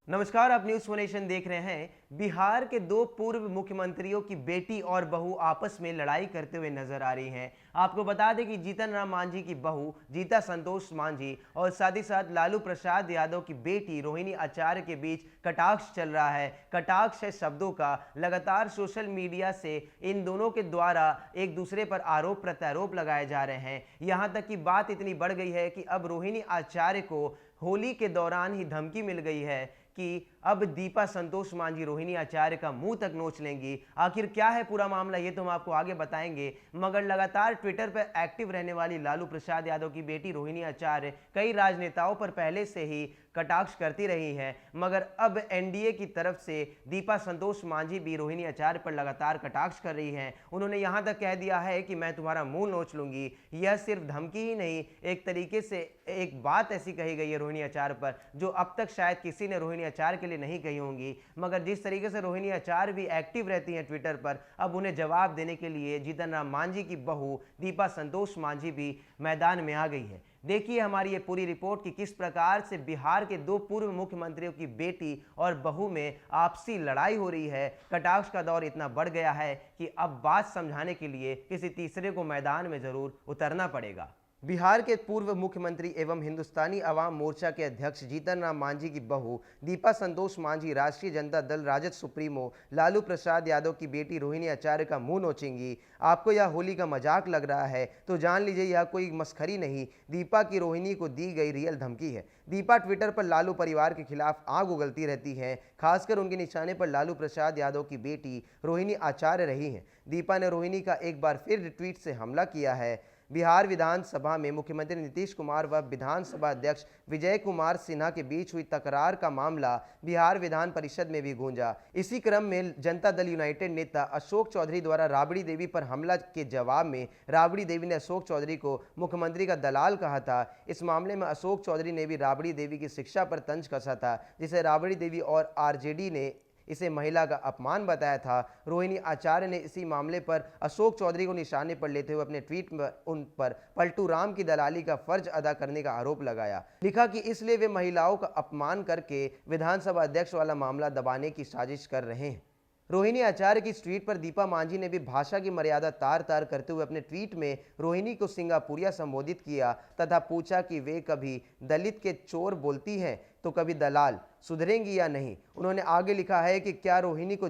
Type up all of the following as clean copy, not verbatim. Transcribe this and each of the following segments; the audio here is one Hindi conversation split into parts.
नमस्कार, आप न्यूज नेशन देख रहे हैं। बिहार के दो पूर्व मुख्यमंत्रियों की बेटी और बहू आपस में लड़ाई करते हुए नजर आ रही हैं। आपको बता दें कि जीतन राम मांझी की बहू जीता संतोष मांझी और साथ ही साथ लालू प्रसाद यादव की बेटी रोहिणी आचार्य के बीच कटाक्ष चल रहा है। कटाक्ष है शब्दों का। लगातार सोशल मीडिया से इन दोनों के द्वारा एक दूसरे पर आरोप प्रत्यारोप लगाए जा रहे हैं। यहां तक कि बात इतनी बढ़ गई है कि अब रोहिणी आचार्य को होली के दौरान ही धमकी मिल गई है कि अब दीपा संतोष मांझी रोहिणी आचार्य का मुंह तक नोच लेंगी। आखिर क्या है पूरा मामला, ये तो हम आपको आगे बताएंगे। मगर लगातार ट्विटर पर एक्टिव रहने वाली लालू प्रसाद यादव की बेटी रोहिणी आचार्य कई राजनेताओं पर पहले से ही कटाक्ष करती रही है, मगर अब एनडीए की तरफ से दीपा संतोष मांझी भी रोहिणी आचार्य पर लगातार कटाक्ष कर रही हैं। उन्होंने यहां तक कह दिया है कि मैं तुम्हारा मुंह नोच लूंगी। यह सिर्फ धमकी ही नहीं, एक तरीके से एक बात ऐसी कही गई है रोहिणी आचार्य पर जो अब तक शायद किसी ने रोहिणी आचार्य के लिए नहीं कही होंगी। मगर जिस तरीके से रोहिणी आचार्य भी एक्टिव रहती हैं ट्विटर पर, अब उन्हें जवाब देने के लिए जीतन राम मांझी की बहू दीपा संतोष मांझी भी मैदान में आ गई है। देखिए हमारी ये पूरी रिपोर्ट कि किस प्रकार से बिहार के दो पूर्व मुख्यमंत्रियों की बेटी और बहू में आपसी लड़ाई हो रही है। कटाक्ष का दौर इतना बढ़ गया है कि अब बात समझाने के लिए किसी तीसरे को मैदान में जरूर उतरना पड़ेगा। बिहार के पूर्व मुख्यमंत्री एवं हिंदुस्तानी अवाम मोर्चा के अध्यक्ष जीतन राम मांझी की बहू दीपा संतोष मांझी राष्ट्रीय जनता दल राजद सुप्रीमो लालू प्रसाद यादव की बेटी रोहिणी आचार्य का मुंह नोचेंगी। आपको यह होली का मजाक लग रहा है तो जान लीजिए यह कोई मस्खरी नहीं, दीपा की रोहिणी को दी गई रियल धमकी है। दीपा ट्विटर पर लालू परिवार के खिलाफ आग उगलती रहती हैं, खासकर उनके निशाने पर लालू प्रसाद यादव की बेटी रोहिणी आचार्य रही हैं। दीपा ने रोहिणी का एक बार फिर ट्वीट से हमला किया है। बिहार विधानसभा में मुख्यमंत्री नीतीश कुमार व विधानसभा अध्यक्ष विजय कुमार सिन्हा के बीच हुई तकरार का मामला बिहार विधान परिषद में भी गूंजा। इसी क्रम में जनता दल यूनाइटेड नेता अशोक चौधरी द्वारा राबड़ी देवी पर हमला के जवाब में राबड़ी देवी ने अशोक चौधरी को मुख्यमंत्री का दलाल कहा था। इस मामले में अशोक चौधरी ने भी राबड़ी देवी की शिक्षा पर तंज कसा था, जिसे राबड़ी देवी और आरजेडी ने इसे महिला का अपमान बताया था। रोहिणी आचार्य ने इसी मामले पर अशोक चौधरी को निशाने पर लेते हुए अपने ट्वीट में उन पर पलटू राम की दलाली का फर्ज अदा करने का आरोप लगाया। लिखा कि इसलिए वे महिलाओं का अपमान करके विधानसभा अध्यक्ष वाला मामला दबाने की साजिश कर रहे हैं। रोहिणी आचार्य की इस ट्वीट पर दीपा मांझी ने भी भाषा की मर्यादा तार तार करते हुए अपने ट्वीट में रोहिणी को सिंगापुरिया संबोधित किया तथा पूछा कि वे कभी दलित के चोर बोलती हैं तो कभी दलाल, सुधरेंगी या नहीं। उन्होंने आगे लिखा है कि क्या रोहिणी को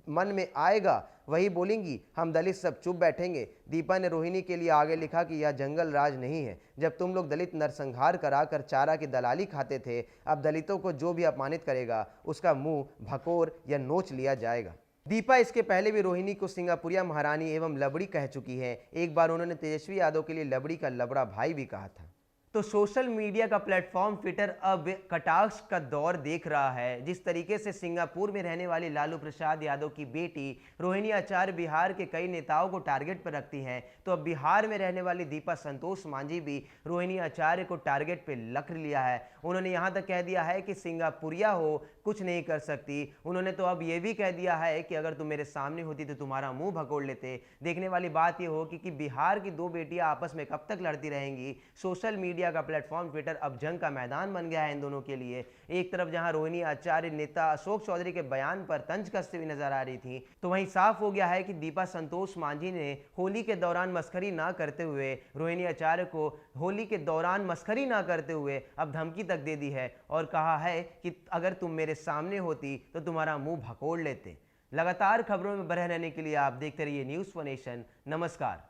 मन में आएगा वही बोलेंगी, हम दलित सब चुप बैठेंगे। दीपा ने रोहिणी के लिए आगे लिखा कि यह जंगल राज नहीं है, जब तुम लोग दलित नरसंहार कराकर चारा की दलाली खाते थे, अब दलितों को जो भी अपमानित करेगा उसका मुंह भकोर या नोच लिया जाएगा। दीपा इसके पहले भी रोहिणी को सिंगापुरिया महारानी एवं लबड़ी कह चुकी है। एक बार उन्होंने तेजस्वी यादव के लिए लबड़ी का लबड़ा भाई भी कहा था। तो सोशल मीडिया का प्लेटफॉर्म ट्विटर अब कटाक्ष का दौर देख रहा है। जिस तरीके से सिंगापुर में रहने वाली लालू प्रसाद यादव की बेटी रोहिणी आचार्य बिहार के कई नेताओं को टारगेट पर रखती हैं, तो अब बिहार में रहने वाली दीपा संतोष मांझी भी रोहिणी आचार्य को टारगेट पर रख लिया है। उन्होंने यहां तक कह दिया है कि सिंगापुरिया हो कुछ नहीं कर सकती। उन्होंने तो अब यह भी कह दिया है कि अगर तुम मेरे सामने होती तो तुम्हारा मुंह भकोड़ लेते। देखने वाली बात यह होगी कि बिहार की दो बेटियां आपस में कब तक लड़ती रहेंगी। सोशल मीडिया का प्लेटफॉर्म ट्विटर अब जंग का मैदान बन गया है इन दोनों के लिए। एक तरफ जहां रोहिणी आचार्य नेता अशोक चौधरी के बयान पर तंज कसते हुए नजर आ रही थी, तो वहीं साफ हो गया है कि दीपा संतोष मांझी ने होली के दौरान मस्खरी ना करते हुए रोहिणी आचार्य को होली के दौरान मस्खरी ना करते हुए अब धमकी तक दे दी है और कहा है कि अगर तुम मेरे सामने होती तो तुम्हारा मुंह भकोड़ लेते। लगातार खबरों में बने रहने के लिए आप देखते रहिए न्यूज़ नेशन। नमस्कार।